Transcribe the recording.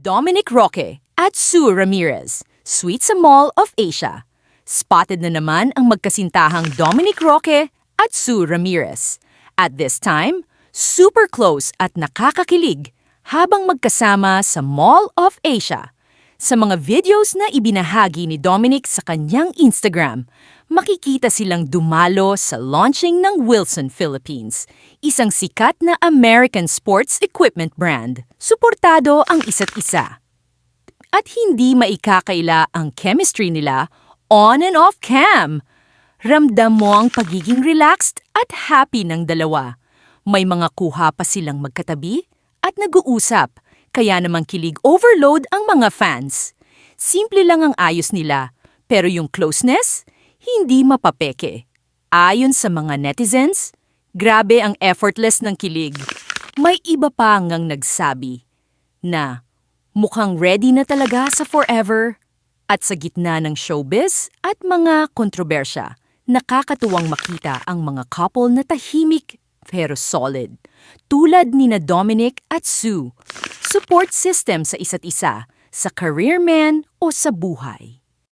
Dominic Roque at Sue Ramirez, sweet sa Mall of Asia. Spotted na naman ang magkasintahang Dominic Roque at Sue Ramirez. At this time, super close at nakakakilig habang magkasama sa Mall of Asia. Sa mga videos na ibinahagi ni Dominic sa kanyang Instagram, makikita silang dumalo sa launching ng Wilson Philippines, isang sikat na American sports equipment brand. Suportado ang isa't isa. At hindi maikakaila ang chemistry nila on and off cam. Ramdam mo ang pagiging relaxed at happy ng dalawa. May mga kuha pa silang magkatabi at nag-uusap, kaya namang kilig overload ang mga fans. Simple lang ang ayos nila, pero yung closeness, hindi mapapeke. Ayon sa mga netizens, grabe ang effortless ng kilig. May iba pa ngang nagsabi na mukhang ready na talaga sa forever. At sa gitna ng showbiz at mga kontrobersya, nakakatuwang makita ang mga couple na tahimik pero solid. Tulad ni na Dominic at Sue. Support system sa isa't isa, sa career man o sa buhay.